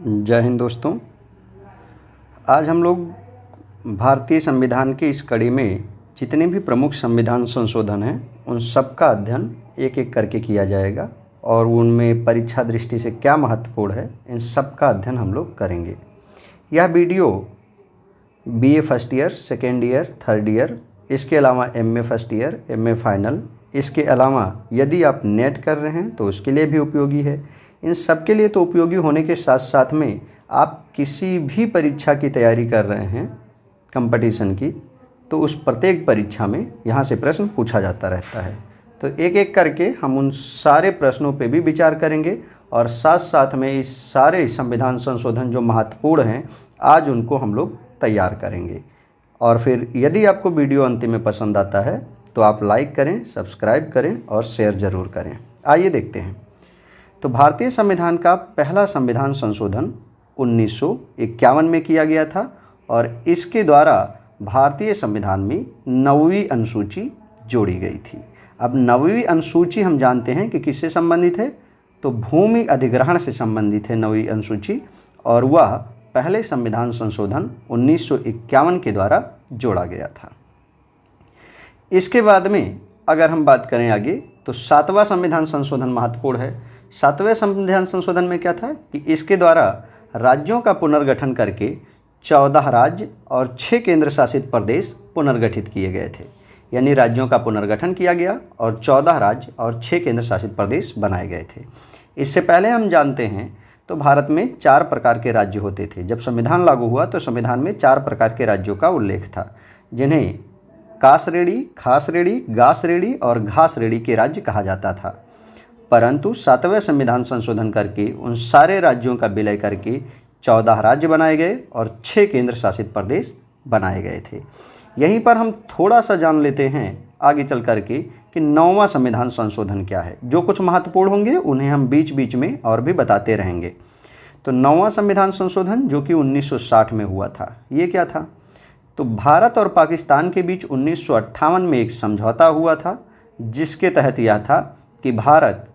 जय हिंद दोस्तों। आज हम लोग भारतीय संविधान की इस कड़ी में जितने भी प्रमुख संविधान संशोधन हैं उन सब का अध्ययन एक एक करके किया जाएगा और उनमें परीक्षा दृष्टि से क्या महत्वपूर्ण है इन सब का अध्ययन हम लोग करेंगे। यह video BA first year, second year, third year, इसके अलावा MA first year, MA final, इसके अलावा यदि आप नेट कर रहे हैं तो उसके लिए भी उपयोगी है। इन सब के लिए तो उपयोगी होने के साथ साथ में आप किसी भी परीक्षा की तैयारी कर रहे हैं कंपटीशन की, तो उस प्रत्येक परीक्षा में यहाँ से प्रश्न पूछा जाता रहता है। तो एक एक करके हम उन सारे प्रश्नों पे भी विचार करेंगे और साथ साथ में इस सारे संविधान संशोधन जो महत्वपूर्ण हैं आज उनको हम लोग तैयार करेंगे। और फिर यदि आपको वीडियो अंतिम में पसंद आता है तो आप लाइक करें, सब्सक्राइब करें और शेयर ज़रूर करें। आइए देखते हैं। तो भारतीय संविधान का पहला संविधान संशोधन 1951 में किया गया था और इसके द्वारा भारतीय संविधान में 9वीं अनुसूची जोड़ी गई थी। अब 9वीं अनुसूची हम जानते हैं कि किससे संबंधित है, तो भूमि अधिग्रहण से संबंधित है 9वीं अनुसूची, और वह पहले संविधान संशोधन 1951 के द्वारा जोड़ा गया था। इसके बाद में अगर हम बात करें आगे तो 7वां संविधान संशोधन महत्वपूर्ण है। 7वें संविधान संशोधन में क्या था कि इसके द्वारा राज्यों का पुनर्गठन करके 14 राज्य और 6 केंद्र शासित प्रदेश पुनर्गठित किए गए थे। यानी राज्यों का पुनर्गठन किया गया और 14 राज्य और 6 केंद्र शासित प्रदेश बनाए गए थे। इससे पहले हम जानते हैं तो भारत में 4 प्रकार के राज्य होते थे। जब संविधान लागू हुआ तो संविधान में 4 प्रकार के राज्यों का उल्लेख था, जिन्हें का श्रेणी, खा श्रेणी, गा श्रेणी और घा श्रेणी के राज्य कहा जाता था। परंतु 7वें संविधान संशोधन करके उन सारे राज्यों का विलय करके 14 राज्य बनाए गए और 6 केंद्र शासित प्रदेश बनाए गए थे। यहीं पर हम थोड़ा सा जान लेते हैं आगे चल करके कि 9वां संविधान संशोधन क्या है। जो कुछ महत्वपूर्ण होंगे उन्हें हम बीच बीच में और भी बताते रहेंगे। तो 9वां संविधान संशोधन जो कि 1960 में हुआ था, ये क्या था, तो भारत और पाकिस्तान के बीच 1958 में एक समझौता हुआ था, जिसके तहत यह था कि भारत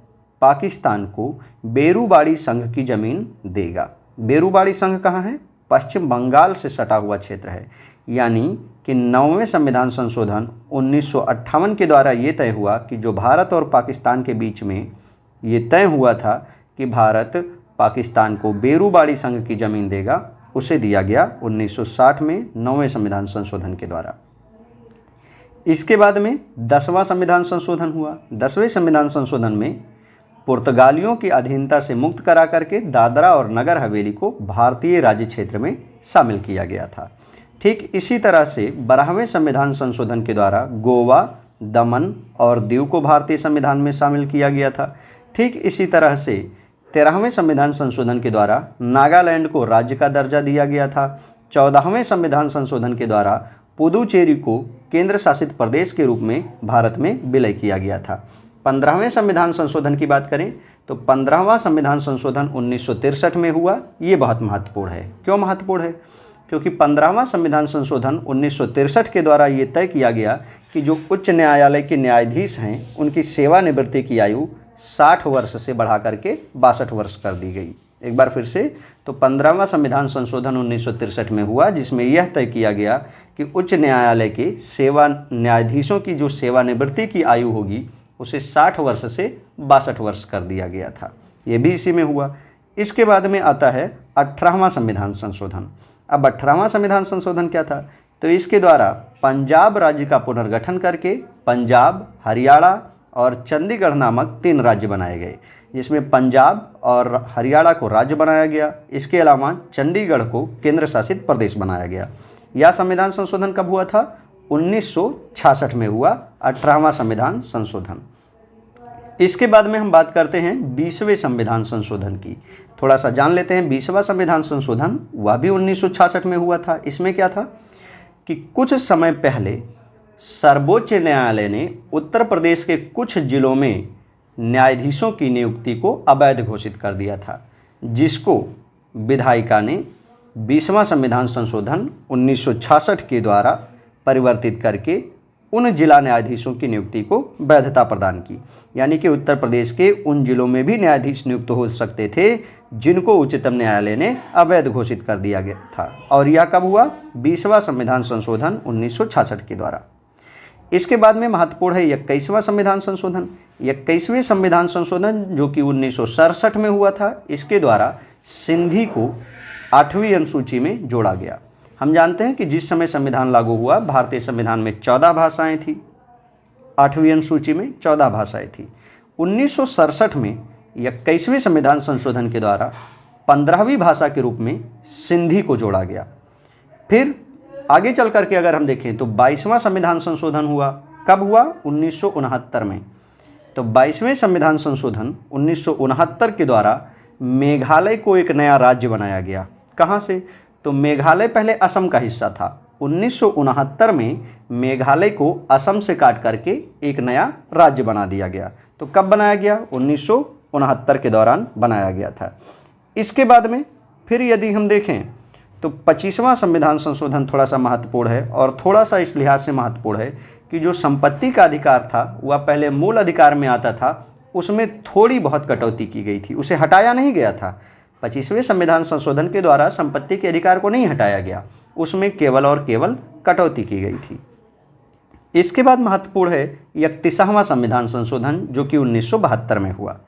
पाकिस्तान को बेरूबाड़ी संघ की ज़मीन देगा। बेरूबाड़ी संघ कहाँ है? पश्चिम बंगाल से सटा हुआ क्षेत्र है। यानी कि 9वें संविधान संशोधन 1958 के द्वारा ये तय हुआ कि जो भारत और पाकिस्तान के बीच में ये तय हुआ था कि भारत पाकिस्तान को बेरूबाड़ी संघ की ज़मीन देगा, उसे दिया गया 1960 में 9वें संविधान संशोधन के द्वारा। इसके बाद में 10वां संविधान संशोधन हुआ। 10वें संविधान संशोधन में पुर्तगालियों की अधीनता से मुक्त करा करके दादरा और नगर हवेली को भारतीय राज्य क्षेत्र में शामिल किया गया था। ठीक इसी तरह से 12वें संविधान संशोधन के द्वारा गोवा, दमन और दीव को भारतीय संविधान में शामिल किया गया था। ठीक इसी तरह से 13वें संविधान संशोधन के द्वारा नागालैंड को राज्य का दर्जा दिया गया था। 14वें संविधान संशोधन के द्वारा पुदुचेरी को केंद्र शासित प्रदेश के रूप में भारत में विलय किया गया था। 15वें संविधान संशोधन की बात करें तो 15वां संविधान संशोधन 1963 में हुआ। ये बहुत महत्वपूर्ण है। क्यों महत्वपूर्ण है? क्योंकि 15वां संविधान संशोधन 1963 के द्वारा ये तय किया गया कि जो उच्च न्यायालय के न्यायाधीश हैं उनकी सेवानिवृत्ति की आयु 60 वर्ष से बढ़ा करके 62 वर्ष कर दी गई। एक बार फिर से, तो 15वां संविधान संशोधन 1963 में हुआ, जिसमें यह तय किया गया कि उच्च न्यायालय के सेवा न्यायाधीशों की जो सेवानिवृत्ति की आयु होगी उसे 60 वर्ष से 62 वर्ष कर दिया गया था। ये भी इसी में हुआ। इसके बाद में आता है 18वां संविधान संशोधन। अब 18वां संविधान संशोधन क्या था, तो इसके द्वारा पंजाब राज्य का पुनर्गठन करके पंजाब, हरियाणा और चंडीगढ़ नामक 3 राज्य बनाए गए, जिसमें पंजाब और हरियाणा को राज्य बनाया गया। इसके अलावा चंडीगढ़ को केंद्र शासित प्रदेश बनाया गया। यह संविधान संशोधन कब हुआ था? 1966 में हुआ 18वां संविधान संशोधन। इसके बाद में हम बात करते हैं 20वें संविधान संशोधन की। थोड़ा सा जान लेते हैं। 20वां संविधान संशोधन वह भी 1966 में हुआ था। इसमें क्या था कि कुछ समय पहले सर्वोच्च न्यायालय ने उत्तर प्रदेश के कुछ जिलों में न्यायाधीशों की नियुक्ति को अवैध घोषित कर दिया था, जिसको विधायिका ने 20वां संविधान संशोधन 1966 के द्वारा परिवर्तित करके उन जिला न्यायाधीशों की नियुक्ति को वैधता प्रदान की। यानी कि उत्तर प्रदेश के उन जिलों में भी न्यायाधीश नियुक्त हो सकते थे जिनको उच्चतम न्यायालय ने अवैध घोषित कर दिया गया था। और यह कब हुआ? 20वां संविधान संशोधन 1966 के द्वारा। इसके बाद में महत्वपूर्ण है 21वां संविधान संशोधन। 21वें संविधान संशोधन जो कि 1967 में हुआ था, इसके द्वारा सिंधी को 8वीं अनुसूची में जोड़ा गया। हम जानते हैं कि जिस समय संविधान लागू हुआ, भारतीय संविधान में 14 भाषाएं थी, 8वीं अनुसूची में 14 भाषाएं थी। 1967 में 21वें संविधान संशोधन के द्वारा 15वीं भाषा के रूप में सिंधी को जोड़ा गया। फिर आगे चल करके अगर हम देखें तो 22वां संविधान संशोधन हुआ। कब हुआ? 1969 में। तो 22वें संविधान संशोधन 1969 के द्वारा मेघालय को एक नया राज्य बनाया गया। कहाँ से? तो मेघालय पहले असम का हिस्सा था। 1969 में मेघालय को असम से काट करके एक नया राज्य बना दिया गया। तो कब बनाया गया? 1969 के दौरान बनाया गया था। इसके बाद में फिर यदि हम देखें तो 25वां संविधान संशोधन थोड़ा सा महत्वपूर्ण है, और थोड़ा सा इस लिहाज से महत्वपूर्ण है कि जो संपत्ति का अधिकार था वह पहले मूल अधिकार में आता था, उसमें थोड़ी बहुत कटौती की गई थी, उसे हटाया नहीं गया था। 25वें संविधान संशोधन के द्वारा संपत्ति के अधिकार को नहीं हटाया गया, उसमें केवल और केवल कटौती की गई थी। इसके बाद महत्वपूर्ण है 31वां संविधान संशोधन जो कि 1972 में हुआ।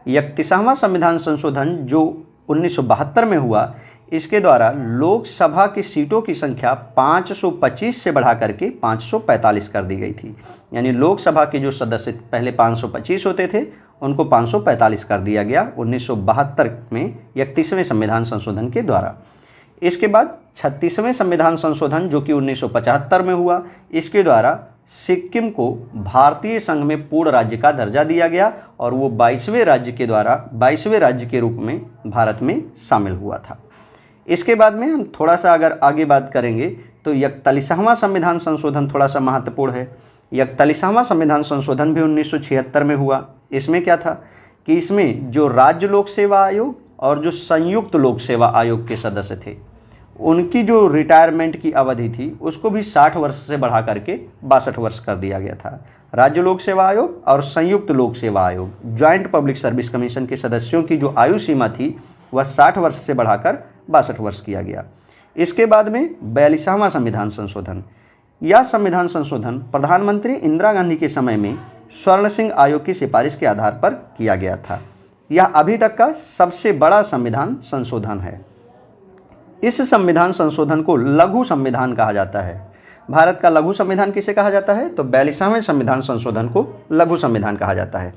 31वां संविधान संशोधन जो 1972 में हुआ, इसके द्वारा लोकसभा की सीटों की संख्या 525 से बढ़ा करके 545 कर दी गई थी। यानी लोकसभा के जो सदस्य पहले 525 होते थे, उनको 545 कर दिया गया 1972 में 31वें संविधान संशोधन के द्वारा। इसके बाद 36वें संविधान संशोधन जो कि 1975 में हुआ, इसके द्वारा सिक्किम को भारतीय संघ में पूर्ण राज्य का दर्जा दिया गया और वो 22वें राज्य के रूप में भारत में शामिल हुआ था। इसके बाद में हम थोड़ा सा अगर आगे बात करेंगे तो 41वां संविधान संशोधन थोड़ा सा महत्वपूर्ण है। 41वां संविधान संशोधन भी 1976 में हुआ। इसमें क्या था कि इसमें जो राज्य लोक सेवा आयोग और जो संयुक्त लोक सेवा आयोग के सदस्य थे, उनकी जो रिटायरमेंट की अवधि थी उसको भी 60 वर्ष से बढ़ा करके 62 वर्ष कर दिया गया था। राज्य लोक सेवा आयोग और संयुक्त लोक सेवा आयोग, ज्वाइंट पब्लिक सर्विस कमीशन के सदस्यों की जो आयु सीमा थी वह 60 वर्ष से बढ़ाकर 62 वर्ष किया गया। इसके बाद में 42वां संविधान संशोधन। यह संविधान संशोधन प्रधानमंत्री इंदिरा गांधी के समय में स्वर्ण सिंह आयोग की सिफारिश के आधार पर किया गया था। यह अभी तक का सबसे बड़ा संविधान संशोधन है। इस संविधान संशोधन को लघु संविधान कहा जाता है। भारत का लघु संविधान किसे कहा जाता है? तो 42वें संविधान संशोधन को लघु संविधान कहा जाता है।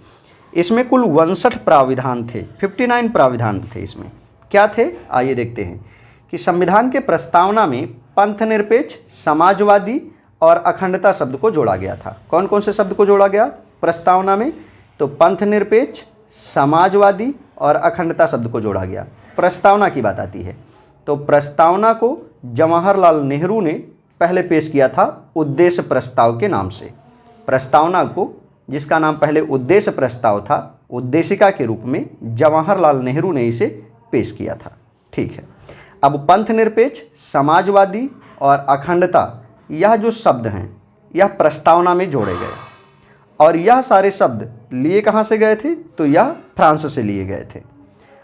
इसमें कुल 59 प्राविधान थे, 59 प्राविधान थे। इसमें क्या थे आइए देखते हैं कि संविधान के प्रस्तावना में पंथनिरपेक्ष, समाजवादी और अखंडता शब्द को जोड़ा गया था। कौन कौन से शब्द को जोड़ा गया प्रस्तावना में? तो पंथनिरपेक्ष, समाजवादी और अखंडता शब्द को जोड़ा गया। प्रस्तावना की बात आती है तो प्रस्तावना को जवाहरलाल नेहरू ने पहले पेश किया था उद्देश्य प्रस्ताव के नाम से। प्रस्तावना को, जिसका नाम पहले उद्देश्य प्रस्ताव था, उद्देशिका के रूप में जवाहरलाल नेहरू ने इसे पेश किया था। ठीक है, अब पंथनिरपेक्ष, समाजवादी और अखंडता, यह जो शब्द हैं यह प्रस्तावना में जोड़े गए और यह सारे शब्द लिए कहाँ से गए थे? तो यह फ्रांस से लिए गए थे।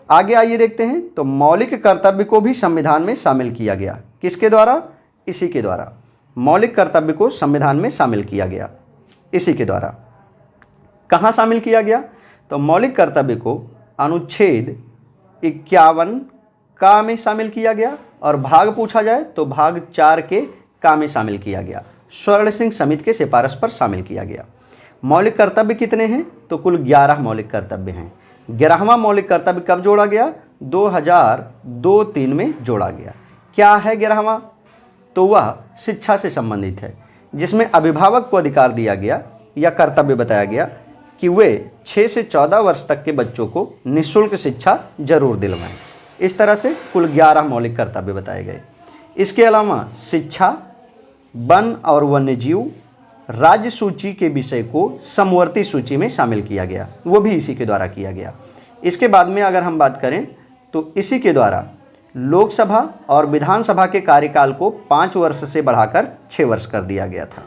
आगे आइए देखते हैं तो मौलिक कर्तव्य को भी संविधान में शामिल किया गया। किसके द्वारा? इसी के द्वारा। मौलिक कर्तव्य को संविधान में शामिल किया गया इसी के द्वारा। कहाँ शामिल किया गया? तो मौलिक कर्तव्य को अनुच्छेद 51 का में शामिल किया गया और भाग पूछा जाए तो भाग 4 के का में शामिल किया गया। स्वर्ण सिंह समिति के सिफारिश पर शामिल किया गया। मौलिक कर्तव्य कितने हैं? तो कुल 11 मौलिक कर्तव्य हैं। 11वां मौलिक कर्तव्य कब जोड़ा गया? 2002-3 में जोड़ा गया। क्या है 11वां? तो वह शिक्षा से संबंधित है, जिसमें अभिभावक को अधिकार दिया गया या कर्तव्य बताया गया कि वे 6 से 14 वर्ष तक के बच्चों को निःशुल्क शिक्षा जरूर दिलवाएं। इस तरह से कुल 11 मौलिक कर्तव्य बताए गए। इसके अलावा शिक्षा, वन और वन्यजीव, राज्य सूची के विषय को समवर्ती सूची में शामिल किया गया, वो भी इसी के द्वारा किया गया। इसके बाद में अगर हम बात करें तो इसी के द्वारा लोकसभा और विधानसभा के कार्यकाल को 5 वर्ष से बढ़ाकर 6 वर्ष कर दिया गया था।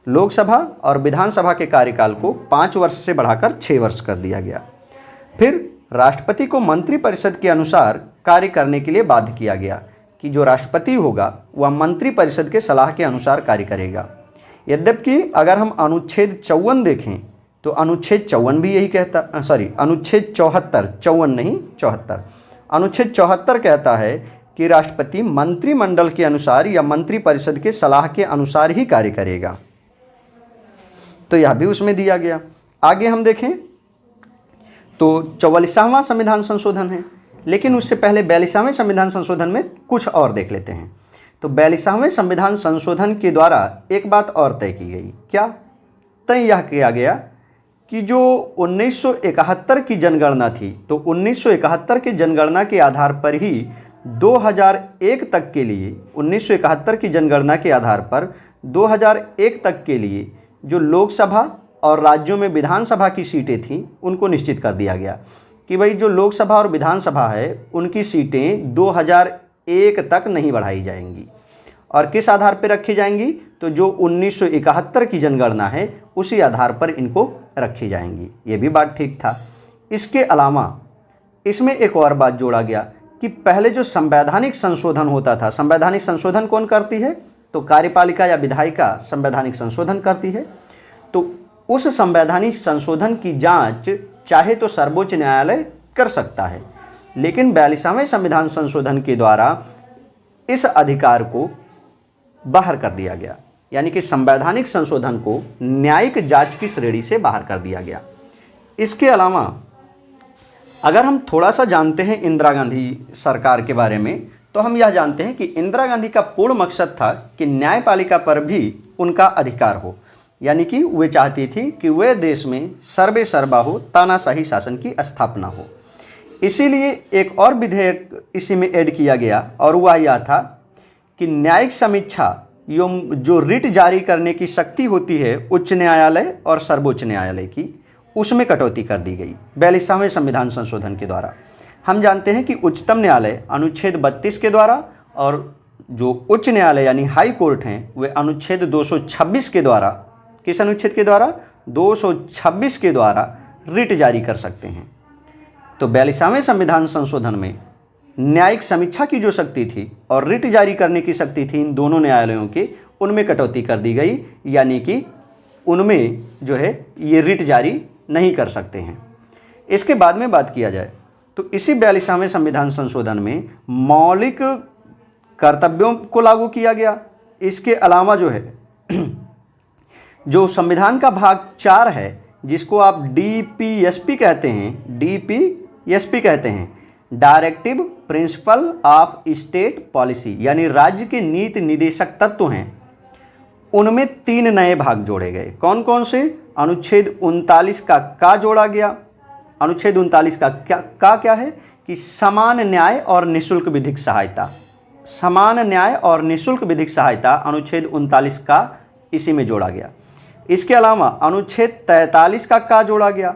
लोकसभा और विधानसभा के कार्यकाल को 5 वर्ष से बढ़ाकर 6 वर्ष कर दिया गया। फिर राष्ट्रपति को मंत्रिपरिषद के अनुसार कार्य करने के लिए बाध्य किया गया कि जो राष्ट्रपति होगा वह मंत्रिपरिषद के सलाह के अनुसार कार्य करेगा। यद्यपि अगर हम अनुच्छेद 54 देखें तो अनुच्छेद 54 भी यही कहता, अनुच्छेद 74, 54 नहीं 74, अनुच्छेद 74 कहता है कि राष्ट्रपति मंत्रिमंडल के अनुसार या मंत्रिपरिषद के सलाह के अनुसार ही कार्य करेगा। तो यह भी उसमें दिया गया। आगे हम देखें तो 44वां संविधान संशोधन है, लेकिन उससे पहले 42वें संविधान संशोधन में कुछ और देख लेते हैं। तो 42वें संविधान संशोधन के द्वारा एक बात और तय की गई। क्या तय? यह किया गया कि जो 1971 की जनगणना थी, तो 1971 की जनगणना के आधार पर ही 2001 तक के लिए, 1971 की जनगणना के आधार पर 2001 तक के लिए जो लोकसभा और राज्यों में विधानसभा की सीटें थीं उनको निश्चित कर दिया गया कि भाई जो लोकसभा और विधानसभा है उनकी सीटें 2001 तक नहीं बढ़ाई जाएंगी। और किस आधार पर रखी जाएंगी? तो जो 1971 की जनगणना है उसी आधार पर इनको रखी जाएंगी। ये भी बात ठीक था। इसके अलावा इसमें एक और बात जोड़ा गया कि पहले जो संवैधानिक संशोधन होता था, संवैधानिक संशोधन कौन करती है? तो कार्यपालिका या विधायिका संवैधानिक संशोधन करती है। तो उस संवैधानिक संशोधन की जांच चाहे तो सर्वोच्च न्यायालय कर सकता है, लेकिन 42वें संविधान संशोधन के द्वारा इस अधिकार को बाहर कर दिया गया, यानी कि संवैधानिक संशोधन को न्यायिक जांच की श्रेणी से बाहर कर दिया गया। इसके अलावा अगर हम थोड़ा सा जानते हैं इंदिरा गांधी सरकार के बारे में, तो हम यह जानते हैं कि इंदिरा गांधी का पूर्ण मकसद था कि न्यायपालिका पर भी उनका अधिकार हो, यानी कि वे चाहती थी कि वे देश में सर्वे सर्वा हो, तानाशाही शासन की स्थापना हो। इसीलिए एक और विधेयक इसी में ऐड किया गया और वह यह था कि न्यायिक समीक्षा जो रिट जारी करने की शक्ति होती है उच्च न्यायालय और सर्वोच्च न्यायालय की, उसमें कटौती कर दी गई 42वें संविधान संशोधन के द्वारा। हम जानते हैं कि उच्चतम न्यायालय अनुच्छेद 32 के द्वारा और जो उच्च न्यायालय यानी हाई कोर्ट हैं वे अनुच्छेद 226 के द्वारा, किस अनुच्छेद के द्वारा? 226 के द्वारा रिट जारी कर सकते हैं। तो 42वें संविधान संशोधन में न्यायिक समीक्षा की जो शक्ति थी और रिट जारी करने की शक्ति थी इन दोनों न्यायालयों के, उनमें कटौती कर दी गई, यानी कि उनमें जो है ये रिट जारी नहीं कर सकते हैं। इसके बाद में बात किया जाए तो इसी 42वें संविधान संशोधन में मौलिक कर्तव्यों को लागू किया गया। इसके अलावा जो है जो संविधान का भाग 4 है जिसको आप डीपीएसपी कहते हैं, डीपीएसपी कहते हैं, directive principle of state policy, यानी राज्य के नीति निदेशक तत्व हैं, उनमें 3 नए भाग जोड़े गए। कौन कौन से? अनुच्छेद 39 का जोड़ा गया। अनुच्छेद 39 का क्या है कि समान न्याय और निःशुल्क विधिक सहायता, समान न्याय और निःशुल्क विधिक सहायता अनुच्छेद 39 का इसी में जोड़ा गया। इसके अलावा अनुच्छेद 43 का जोड़ा गया।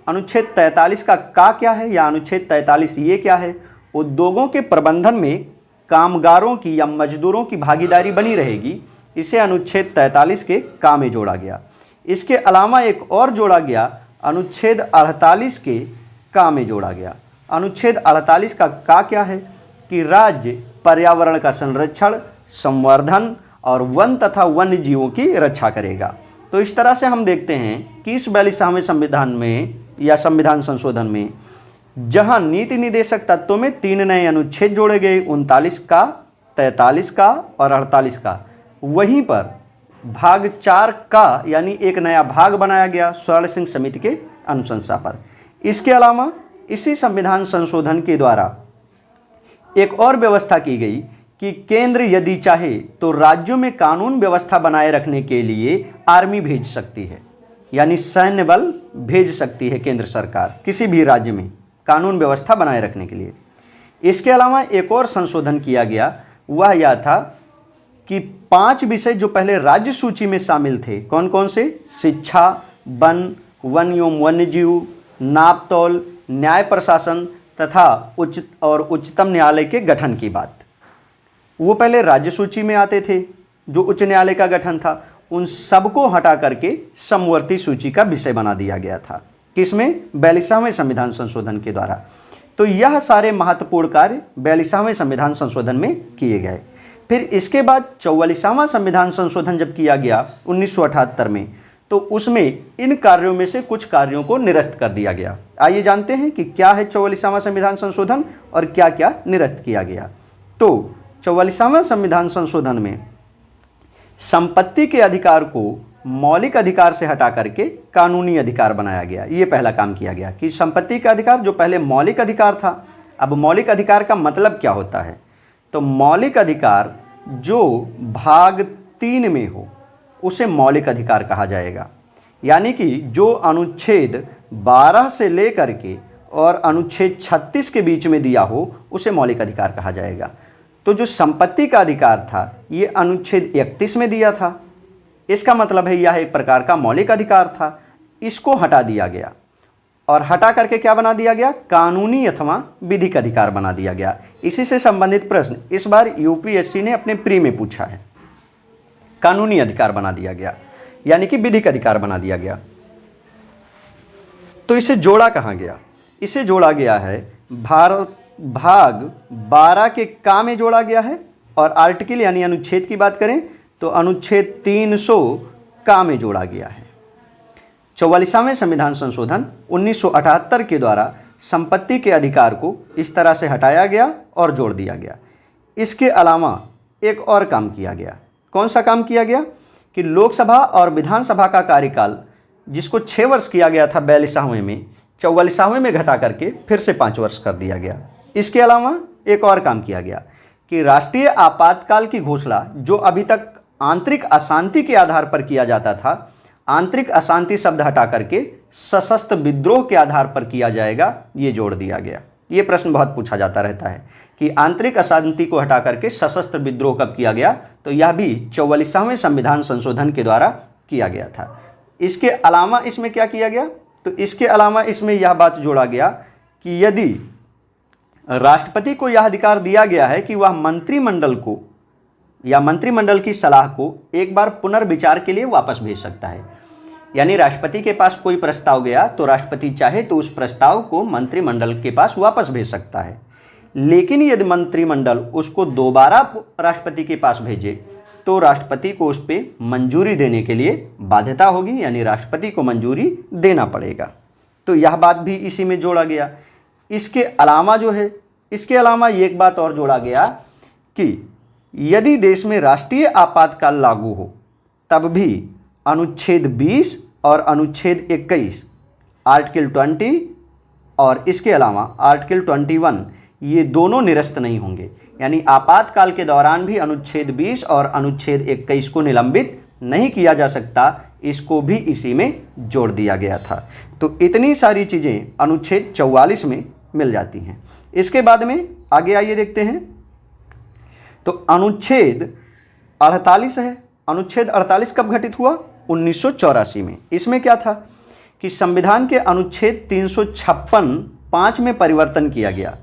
अनुच्छेद 43 का क्या है या अनुच्छेद 43 ये क्या है? उद्योगों के प्रबंधन में कामगारों की या मजदूरों की भागीदारी बनी रहेगी, इसे अनुच्छेद 43 के का में जोड़ा गया। इसके अलावा एक और जोड़ा गया, अनुच्छेद 48 के का में जोड़ा गया। अनुच्छेद 48 का क्या है कि राज्य पर्यावरण का संरक्षण, संवर्धन और वन तथा वन्य जीवों की रक्षा करेगा। तो इस तरह से हम देखते हैं कि इस 42वें संविधान में या संविधान संशोधन में जहां नीति निदेशक तत्वों में 3 नए अनुच्छेद जोड़े गए, 39 का, 43 का और 48 का, वहीं पर भाग 4 का यानी एक नया भाग बनाया गया स्वर्ण सिंह समिति के अनुशंसा पर। इसके अलावा इसी संविधान संशोधन के द्वारा एक और व्यवस्था की गई कि केंद्र यदि चाहे तो राज्यों में कानून व्यवस्था बनाए रखने के लिए आर्मी भेज सकती है, यानी सैन्य बल भेज सकती है केंद्र सरकार किसी भी राज्य में कानून व्यवस्था बनाए रखने के लिए। इसके अलावा एक और संशोधन किया गया, वह यह था कि 5 विषय जो पहले राज्य सूची में शामिल थे, कौन कौन से? शिक्षा, वन एवं वन्यजीव, नापतौल, न्याय प्रशासन तथा उच्चतम न्यायालय के गठन की बात, वो पहले राज्य सूची में आते थे जो उच्च न्यायालय का गठन था, उन सबको हटा करके समवर्ती सूची का विषय बना दिया गया था। किसमें? 42वें संविधान संशोधन के द्वारा। तो यह सारे महत्वपूर्ण कार्य 42वें संविधान संशोधन में किए गए। फिर इसके बाद 44वां संविधान संशोधन जब किया गया 1978 में, तो उसमें इन कार्यों में से कुछ कार्यों को निरस्त कर दिया गया। आइए जानते हैं कि क्या है 44वां संविधान संशोधन और क्या क्या निरस्त किया गया। तो 44वां संविधान संशोधन में संपत्ति के अधिकार को मौलिक अधिकार से हटा करके कानूनी अधिकार बनाया गया। ये पहला काम किया गया कि संपत्ति का अधिकार जो पहले मौलिक अधिकार था, अब मौलिक अधिकार का मतलब क्या होता है? तो मौलिक अधिकार जो भाग 3 में हो उसे मौलिक अधिकार कहा जाएगा। यानी कि जो अनुच्छेद 12 से लेकर के और अनुच्छेद 36 के बीच में दिया हो उसे मौलिक अधिकार कहा जाएगा। तो जो संपत्ति का अधिकार था ये अनुच्छेद 31 में दिया था, इसका मतलब है यह एक प्रकार का मौलिक अधिकार था। इसको हटा दिया गया और हटा करके क्या बना दिया गया? कानूनी अथवा विधिक अधिकार बना दिया गया। इसी से संबंधित प्रश्न इस बार यूपीएससी ने अपने प्री में पूछा है। कानूनी अधिकार बना दिया गया यानी कि विधिक अधिकार बना दिया गया। तो इसे जोड़ा कहाँ गया? इसे जोड़ा गया है भाग 12 के का में जोड़ा गया है, और आर्टिकल यानी अनुच्छेद की बात करें तो अनुच्छेद 300 का में जोड़ा गया है। 44वें संविधान संशोधन 1978 के द्वारा संपत्ति के अधिकार को इस तरह से हटाया गया और जोड़ दिया गया। इसके अलावा एक और काम किया गया। कौन सा काम किया गया? कि लोकसभा और विधानसभा का कार्यकाल जिसको 6 वर्ष किया गया था 42वें में, 44वें में घटा करके फिर से 5 वर्ष कर दिया गया। इसके अलावा एक और काम किया गया कि राष्ट्रीय आपातकाल की घोषणा जो अभी तक आंतरिक अशांति के आधार पर किया जाता था, आंतरिक अशांति शब्द हटा करके सशस्त्र विद्रोह के आधार पर किया जाएगा, ये जोड़ दिया गया। ये प्रश्न बहुत पूछा जाता रहता है कि आंतरिक अशांति को हटा करके सशस्त्र विद्रोह कब किया गया? तो यह भी 44वें संविधान संशोधन के द्वारा किया गया था। इसके अलावा इसमें क्या किया गया? तो इसके अलावा इसमें यह बात जोड़ा गया कि यदि राष्ट्रपति को यह अधिकार दिया गया है कि वह मंत्रिमंडल को या मंत्रिमंडल की सलाह को एक बार पुनर्विचार के लिए वापस भेज सकता है। यानी राष्ट्रपति के पास कोई प्रस्ताव गया तो राष्ट्रपति चाहे तो उस प्रस्ताव को मंत्रिमंडल के पास वापस भेज सकता है। लेकिन यदि मंत्रिमंडल उसको दोबारा राष्ट्रपति के पास भेजे तो राष्ट्रपति को उस पर मंजूरी देने के लिए बाध्यता होगी, यानी राष्ट्रपति को मंजूरी देना पड़ेगा। तो यह बात भी इसी में जोड़ा गया। इसके अलावा जो है, इसके अलावा एक बात और जोड़ा गया कि यदि देश में राष्ट्रीय आपातकाल लागू हो तब भी अनुच्छेद 20 और अनुच्छेद 21, आर्टिकल 20 और इसके अलावा आर्टिकल 21 ये दोनों निरस्त नहीं होंगे। यानी आपातकाल के दौरान भी अनुच्छेद 20 और अनुच्छेद 21 को निलंबित नहीं किया जा सकता, इसको भी इसी में जोड़ दिया गया था। तो इतनी सारी चीज़ें अनुच्छेद 44 में मिल जाती हैं। इसके बाद में आगे आइए देखते हैं। तो अनुच्छेद 48 है। अनुच्छेद 48 कब घटित हुआ? 1984 में। इसमें क्या था कि संविधान के अनुच्छेद 356(5) में परिवर्तन किया गया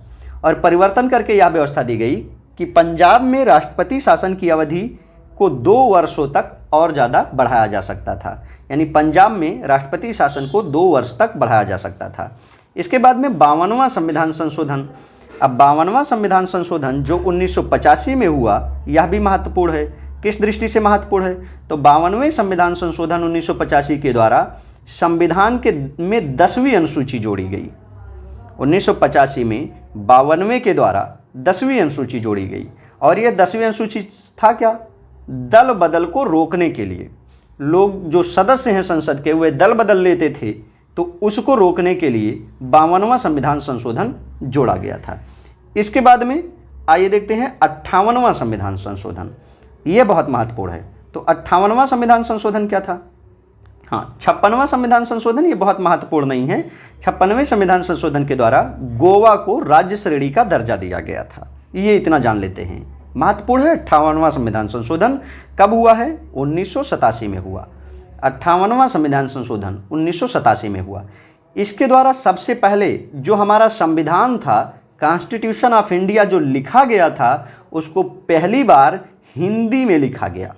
और परिवर्तन करके यह व्यवस्था दी गई कि पंजाब में राष्ट्रपति शासन की अवधि को 2 वर्षों तक और ज़्यादा बढ़ाया जा सकता था। यानी पंजाब में राष्ट्रपति शासन को 2 वर्ष तक बढ़ाया जा सकता था। इसके बाद में 52वां संविधान संशोधन। अब 52वां संविधान संशोधन जो 1985 में हुआ, यह भी महत्वपूर्ण है। किस दृष्टि से महत्वपूर्ण है? तो 52वें संविधान संशोधन 1985 के द्वारा संविधान के में 10वीं अनुसूची जोड़ी गई। 1985 में 52वें के द्वारा 10वीं अनुसूची जोड़ी गई और यह 10वीं अनुसूची था क्या? दल बदल को रोकने के लिए। लोग जो सदस्य हैं संसद के वे दल बदल लेते थे, तो उसको रोकने के लिए 52वां संविधान संशोधन जोड़ा गया था। इसके बाद में आइए देखते हैं 58वां संविधान संशोधन। यह बहुत महत्वपूर्ण है। तो 58वां संविधान संशोधन क्या था? हाँ, 56वां संविधान संशोधन ये बहुत महत्वपूर्ण नहीं है। 56वें संविधान संशोधन के द्वारा गोवा को राज्य श्रेणी का दर्जा दिया गया था। ये इतना जान लेते हैं। महत्वपूर्ण है 58वां संविधान संशोधन कब हुआ है? 1987 में हुआ। 58वां संविधान संशोधन 1987 में हुआ। इसके द्वारा सबसे पहले जो हमारा संविधान था, कॉन्स्टिट्यूशन ऑफ इंडिया जो लिखा गया था, उसको पहली बार हिंदी में लिखा गया।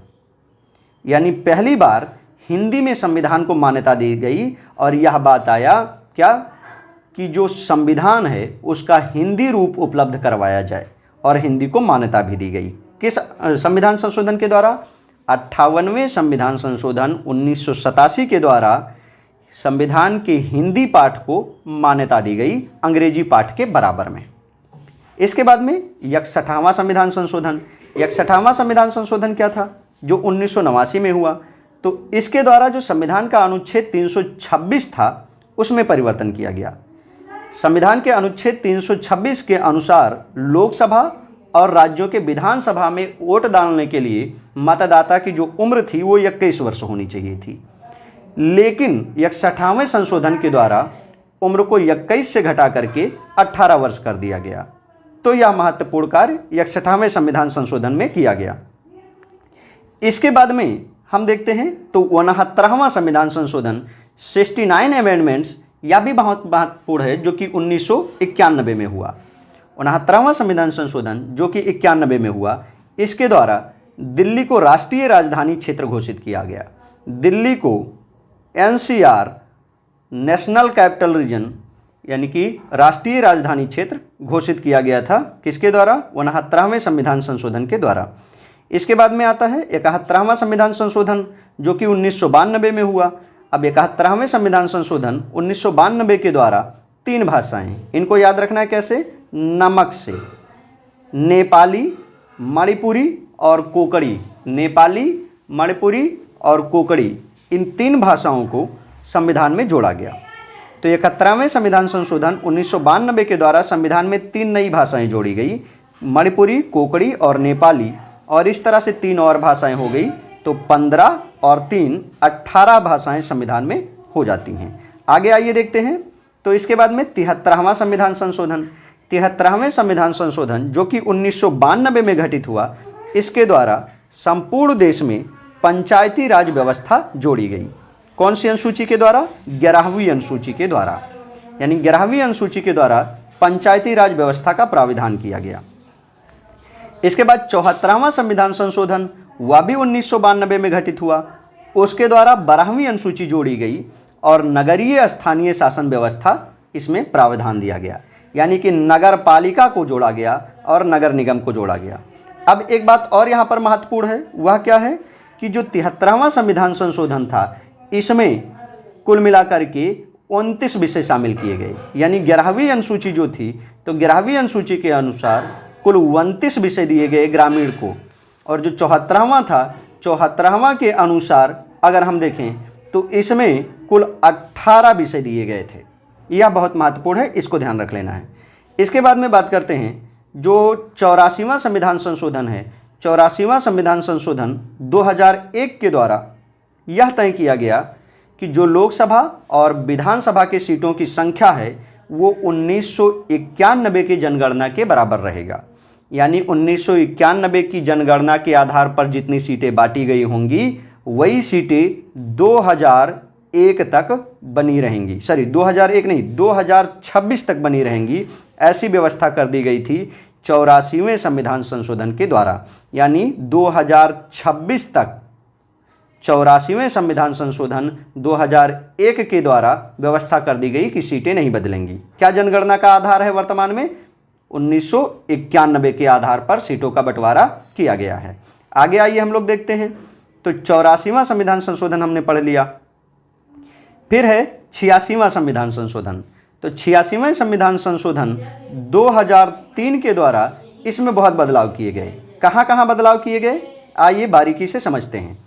यानी पहली बार हिंदी में संविधान को मान्यता दी गई और यह बात आया क्या कि जो संविधान है उसका हिंदी रूप उपलब्ध करवाया जाए और हिंदी को मान्यता भी दी गई। किस संविधान संशोधन के द्वारा? 58वें संविधान संशोधन 1987 के द्वारा संविधान के हिंदी पाठ को मान्यता दी गई अंग्रेजी पाठ के बराबर में। इसके बाद में 61वां संविधान संशोधन। 61वां संविधान संशोधन क्या था? जो 1989 में हुआ। तो इसके द्वारा जो संविधान का अनुच्छेद 326 था उसमें परिवर्तन किया गया। संविधान के अनुच्छेद 326 के अनुसार लोकसभा और राज्यों के विधानसभा में वोट डालने के लिए मतदाता की जो उम्र थी वो 21 वर्ष होनी चाहिए थी, लेकिन 61वें संशोधन के द्वारा उम्र को 21 से घटा करके 18 वर्ष कर दिया गया। तो यह महत्वपूर्ण कार्य 61वें संविधान संशोधन में किया गया। इसके बाद में हम देखते हैं तो 69वां संविधान संशोधन 69 अमेंडमेंट्स, यह भी बहुत महत्वपूर्ण है, जो कि 1991 में हुआ। 69वां संविधान संशोधन जो कि 91 में हुआ, इसके द्वारा दिल्ली को राष्ट्रीय राजधानी क्षेत्र घोषित किया गया। दिल्ली को NCR नेशनल कैपिटल रीजन यानी कि राष्ट्रीय राजधानी क्षेत्र घोषित किया गया था। किसके द्वारा? 69वें संविधान संशोधन के द्वारा। इसके बाद में आता है 71वां संविधान संशोधन जो कि 1992 में हुआ। अब 71वें संविधान संशोधन 1992 के द्वारा 3 भाषाएं, इनको याद रखना है कैसे? नमक से। नेपाली, मणिपुरी और कोंकणी। नेपाली, मणिपुरी और कोंकणी, इन 3 भाषाओं को संविधान में जोड़ा गया। तो 71वें संविधान संशोधन 1992 के द्वारा संविधान में 3 नई भाषाएं जोड़ी गई, मणिपुरी, कोंकणी और नेपाली, और इस तरह से 3 और भाषाएं हो गई। तो 15 और 3 18 भाषाएं संविधान में हो जाती हैं। आगे आइए देखते हैं। तो इसके बाद में 73वां संविधान संशोधन। 73वें संविधान संशोधन जो कि 1992 में घटित हुआ, इसके द्वारा संपूर्ण देश में पंचायती राज व्यवस्था जोड़ी गई। कौन सी अनुसूची के द्वारा? 11वीं अनुसूची के द्वारा। यानी 11वीं अनुसूची के द्वारा पंचायती राज व्यवस्था का प्राविधान किया गया। इसके बाद 74वां संविधान संशोधन, वह भी 1992 में घटित हुआ। उसके द्वारा 12वीं अनुसूची जोड़ी गई और नगरीय स्थानीय शासन व्यवस्था इसमें प्रावधान दिया गया, यानी कि नगर पालिका को जोड़ा गया और नगर निगम को जोड़ा गया। अब एक बात और यहाँ पर महत्वपूर्ण है, वह क्या है कि जो 73वां संविधान संशोधन था, इसमें कुल मिलाकर के 29 विषय शामिल किए गए। यानी 11वीं अनुसूची जो थी, तो 11वीं अनुसूची के अनुसार कुल 29 विषय दिए गए ग्रामीण को, और जो 74वां था, 74वां के अनुसार अगर हम देखें तो इसमें कुल 18 विषय दिए गए थे। यह बहुत महत्वपूर्ण है, इसको ध्यान रख लेना है। इसके बाद में बात करते हैं जो 84वां संविधान संशोधन है। 84वां संविधान संशोधन 2001 के द्वारा यह तय किया गया कि जो लोकसभा और विधानसभा के सीटों की संख्या है वो 1991 की जनगणना के बराबर रहेगा। यानी 1991 की जनगणना के आधार पर जितनी सीटें बांटी गई होंगी वही सीटें 2001 तक बनी रहेंगी। 2001 नहीं, 2026 तक बनी रहेंगी। ऐसी व्यवस्था कर दी गई थी 84वें संविधान संशोधन के द्वारा। यानी 2026 तक 84वें संविधान संशोधन 2001 के द्वारा व्यवस्था कर दी गई कि सीटें नहीं बदलेंगी। क्या जनगणना का आधार है? वर्तमान में 1991 के आधार पर सीटों का बंटवारा किया गया है। आगे आइए हम लोग देखते हैं। तो 84वां संविधान संशोधन हमने पढ़ लिया। फिर है 86वां संविधान संशोधन। तो 86वें संविधान संशोधन 2003 के द्वारा इसमें बहुत बदलाव किए गए। कहाँ कहाँ बदलाव किए गए, आइए बारीकी से समझते हैं।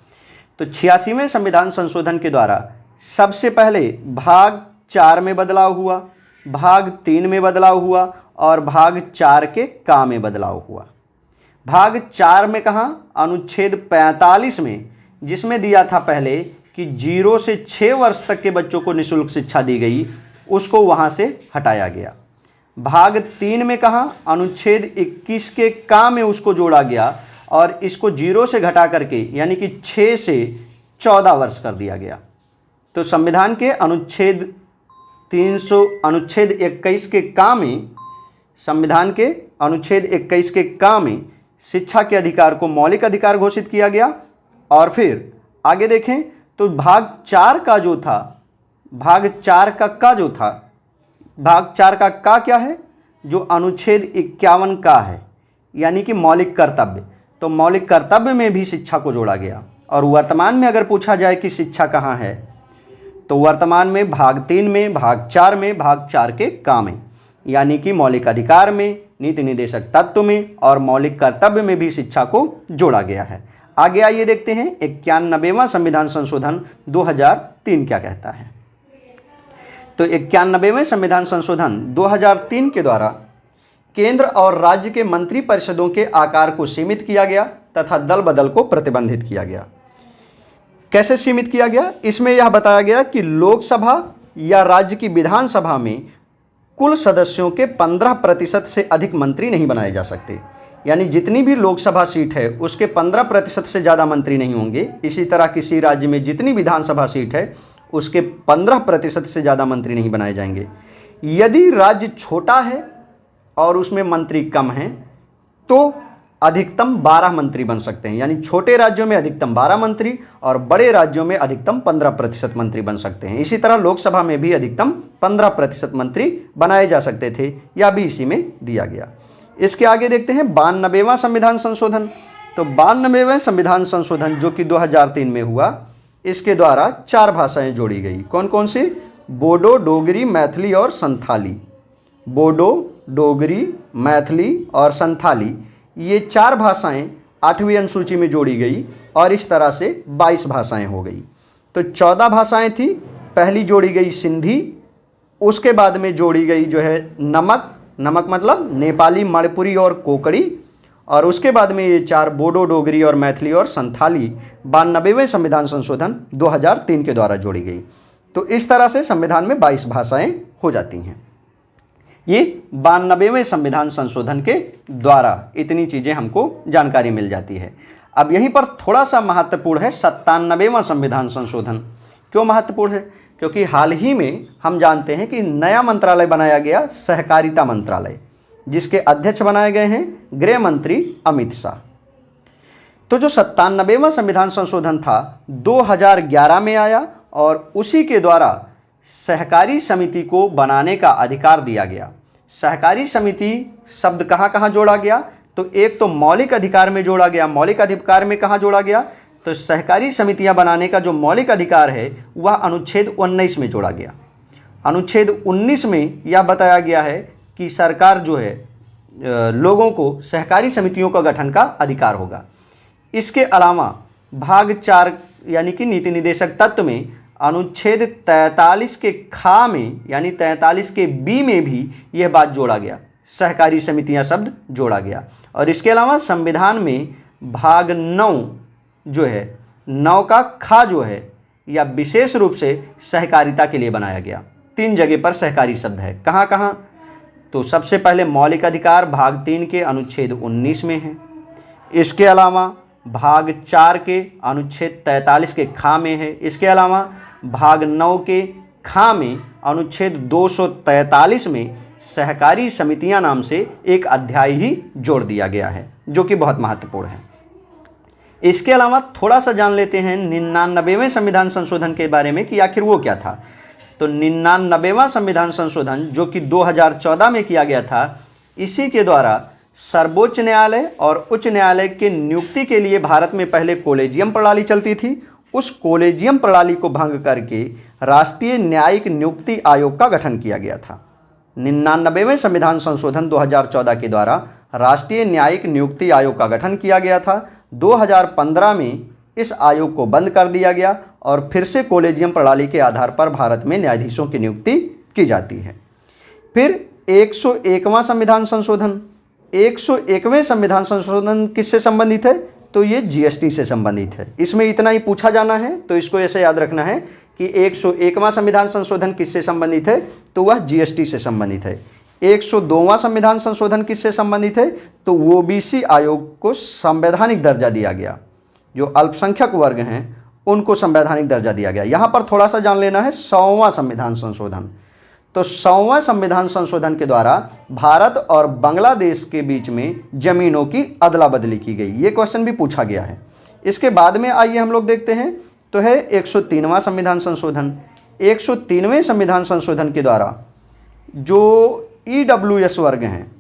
तो 86वें संविधान संशोधन के द्वारा सबसे पहले भाग 4 में बदलाव हुआ, भाग 3 में बदलाव हुआ और भाग 4 के का में बदलाव हुआ। भाग 4 में कहाँ? अनुच्छेद 45 में, जिसमें दिया था पहले कि 0 से 6 वर्ष तक के बच्चों को निःशुल्क शिक्षा दी गई, उसको वहाँ से हटाया गया। भाग 3 में कहाँ? अनुच्छेद 21 के का में उसको जोड़ा गया और इसको 0 से घटा करके यानी कि 6 से 14 वर्ष कर दिया गया। तो संविधान के अनुच्छेद 21 के का में, संविधान के अनुच्छेद 21 के का में शिक्षा के अधिकार को मौलिक अधिकार घोषित किया गया। और फिर आगे देखें तो भाग 4 का जो था भाग 4 का का जो था, भाग 4 का क्या है, जो अनुच्छेद 51 का है, यानी कि मौलिक कर्तव्य। तो मौलिक कर्तव्य में भी शिक्षा को जोड़ा गया। और वर्तमान में अगर पूछा जाए कि शिक्षा कहाँ है, तो वर्तमान में भाग 3 में, भाग 4 में, भाग 4 के का में, यानी कि मौलिक अधिकार में, नीति निदेशक तत्व में और मौलिक कर्तव्य में भी शिक्षा को जोड़ा गया है। आगे आइए देखते हैं 91वां संविधान संशोधन 2003 क्या कहता है। तो 91वें संविधान संशोधन 2003 के द्वारा केंद्र और राज्य के मंत्री परिषदों के आकार को सीमित किया गया तथा दल बदल को प्रतिबंधित किया गया। कैसे सीमित किया गया? इसमें यह बताया गया कि लोकसभा या राज्य की विधानसभा में कुल सदस्यों के 15% से अधिक मंत्री नहीं बनाए जा सकते। यानी जितनी भी लोकसभा सीट है उसके 15% से ज़्यादा मंत्री नहीं होंगे। इसी तरह किसी राज्य में जितनी विधानसभा सीट है उसके 15% से ज़्यादा मंत्री नहीं बनाए जाएंगे। यदि राज्य छोटा है और उसमें मंत्री कम हैं तो अधिकतम 12 मंत्री बन सकते हैं। यानी छोटे राज्यों में अधिकतम 12 मंत्री और बड़े राज्यों में अधिकतम 15% मंत्री बन सकते हैं। इसी तरह लोकसभा में भी अधिकतम 15% मंत्री बनाए जा सकते थे, यह भी इसी में दिया गया। इसके आगे देखते हैं 92वां संविधान संशोधन। तो 92वें संविधान संशोधन जो कि 2003 में हुआ, इसके द्वारा 4 भाषाएं जोड़ी गई। कौन कौन सी? बोडो, डोगरी, मैथिली और संथाली। बोडो, डोगरी, मैथिली और संथाली, ये 4 भाषाएं 8वीं अनुसूची में जोड़ी गई और इस तरह से 22 भाषाएं हो गई। तो 14 भाषाएं थी, पहली जोड़ी गई सिंधी, उसके बाद में जोड़ी गई जो है नमक, नमक मतलब नेपाली, मणिपुरी और कोकड़ी, और उसके बाद में ये 4 बोडो, डोगरी और मैथिली और संथाली 92वें संविधान संशोधन 2003 के द्वारा जोड़ी गई। तो इस तरह से संविधान में 22 भाषाएं हो जाती हैं। ये 92वें संविधान संशोधन के द्वारा इतनी चीज़ें हमको जानकारी मिल जाती है। अब यहीं पर थोड़ा सा महत्वपूर्ण है 97वां संविधान संशोधन। क्यों महत्वपूर्ण है? क्योंकि हाल ही में हम जानते हैं कि नया मंत्रालय बनाया गया, सहकारिता मंत्रालय, जिसके अध्यक्ष बनाए गए हैं गृह मंत्री अमित शाह। तो जो 97वां संविधान संशोधन था 2011 में आया और उसी के द्वारा सहकारी समिति को बनाने का अधिकार दिया गया। सहकारी समिति शब्द कहाँ कहाँ जोड़ा गया? तो एक तो मौलिक अधिकार में जोड़ा गया। मौलिक अधिकार में कहाँ जोड़ा गया? तो सहकारी समितियां बनाने का जो मौलिक अधिकार है वह अनुच्छेद 19 में जोड़ा गया। अनुच्छेद 19 में यह बताया गया है कि सरकार जो है लोगों को सहकारी समितियों का गठन का अधिकार होगा। इसके अलावा भाग 4 यानी कि नीति निदेशक तत्व में अनुच्छेद 43 के खा में यानी 43 के बी में भी यह बात जोड़ा गया, सहकारी समितियां शब्द जोड़ा गया। और इसके अलावा संविधान में भाग 9 जो है 9 का खा जो है या विशेष रूप से सहकारिता के लिए बनाया गया। 3 जगह पर सहकारी शब्द है। कहाँ कहाँ? तो सबसे पहले मौलिक अधिकार भाग 3 के अनुच्छेद 19 में है। इसके अलावा भाग 4 के अनुच्छेद 43 के खा में है। इसके अलावा भाग 9 के खा में अनुच्छेद 243 में सहकारी समितियां नाम से एक अध्याय ही जोड़ दिया गया है, जो कि बहुत महत्वपूर्ण है। इसके अलावा थोड़ा सा जान लेते हैं 99वें संविधान संशोधन के बारे में कि आखिर वो क्या था। तो 99वां संविधान संशोधन जो कि 2014 में किया गया था, इसी के द्वारा सर्वोच्च न्यायालय और उच्च न्यायालय के नियुक्ति के लिए भारत में पहले कॉलेजियम प्रणाली चलती थी। उस कॉलेजियम प्रणाली को भंग करके राष्ट्रीय न्यायिक नियुक्ति आयोग का गठन किया गया था। 99वें संविधान संशोधन 2014 के द्वारा राष्ट्रीय न्यायिक नियुक्ति आयोग का गठन किया गया था। 2015 में इस आयोग को बंद कर दिया गया और फिर से कॉलेजियम प्रणाली के आधार पर भारत में न्यायाधीशों की नियुक्ति की जाती है। फिर 101वां संविधान संशोधन। 101वें संविधान संशोधन किससे संबंधित है? तो ये जीएसटी से संबंधित है। इसमें इतना ही पूछा जाना है, तो इसको ऐसे याद रखना है कि 101वां संविधान संशोधन किससे संबंधित है? तो वह जीएसटी से संबंधित है। 102वां संविधान संशोधन किससे संबंधित है? तो ओबीसी आयोग को संवैधानिक दर्जा दिया गया। जो अल्पसंख्यक वर्ग हैं उनको संवैधानिक दर्जा दिया गया। यहाँ पर थोड़ा सा जान लेना है 100वां संविधान संशोधन। तो 100वां संविधान संशोधन के द्वारा भारत और बांग्लादेश के बीच में जमीनों की अदला बदली की गई। ये क्वेश्चन भी पूछा गया है। इसके बाद में आइए हम लोग देखते हैं तो है 103वां संविधान संशोधन। 103वें संविधान संशोधन के द्वारा जो EWS वर्ग हैं,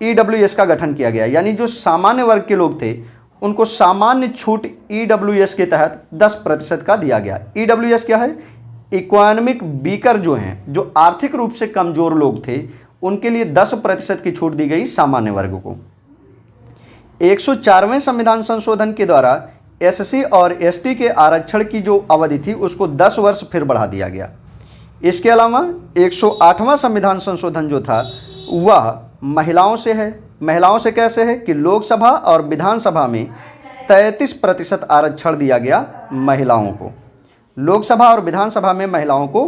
EWS का गठन किया गया, यानी जो सामान्य वर्ग के लोग थे उनको सामान्य छूट EWS के तहत 10% का दिया गया। EWS क्या है? इकोनॉमिक वीकर जो हैं, जो आर्थिक रूप से कमजोर लोग थे, उनके लिए 10% की छूट दी गई सामान्य वर्ग को। 104वें संविधान संशोधन के द्वारा SC और ST के आरक्षण की जो अवधि थी उसको 10 वर्ष फिर बढ़ा दिया गया। इसके अलावा 108वां संविधान संशोधन जो था वह महिलाओं से है। महिलाओं से कैसे है कि लोकसभा और विधानसभा में 33% आरक्षण दिया गया महिलाओं को। लोकसभा और विधानसभा में महिलाओं को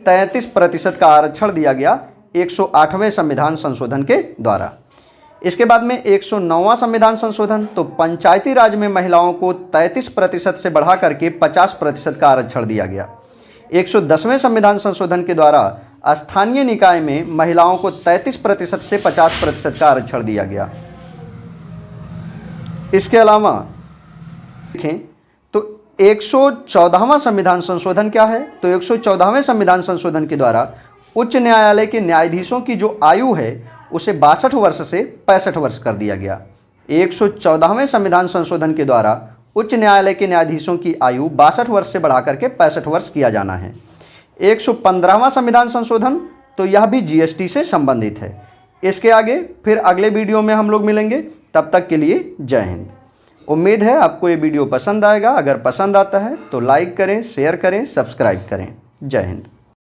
33% का आरक्षण दिया गया 108वें संविधान संशोधन के द्वारा। इसके बाद में 109वां संविधान संशोधन, तो पंचायती राज में महिलाओं को 33% से बढ़ा करके 50% का आरक्षण दिया गया। 110वें संविधान संशोधन के द्वारा स्थानीय निकाय में महिलाओं को 33% से 50% का आरक्षण दिया गया। इसके अलावा देखें तो 114वां संविधान संशोधन क्या है? तो 114वें संविधान संशोधन के द्वारा उच्च न्यायालय के न्यायाधीशों की जो आयु है उसे 62 वर्ष से 65 वर्ष कर दिया गया। 114वें संविधान संशोधन के द्वारा उच्च न्यायालय के न्यायाधीशों की आयु 62 वर्ष से बढ़ा करके 65 वर्ष किया जाना है। 115वां संविधान संशोधन, तो यह भी GST से संबंधित है। इसके आगे फिर अगले वीडियो में हम लोग मिलेंगे। तब तक के लिए जय हिंद। उम्मीद है आपको ये वीडियो पसंद आएगा। अगर पसंद आता है तो लाइक करें, शेयर करें, सब्सक्राइब करें। जय हिंद।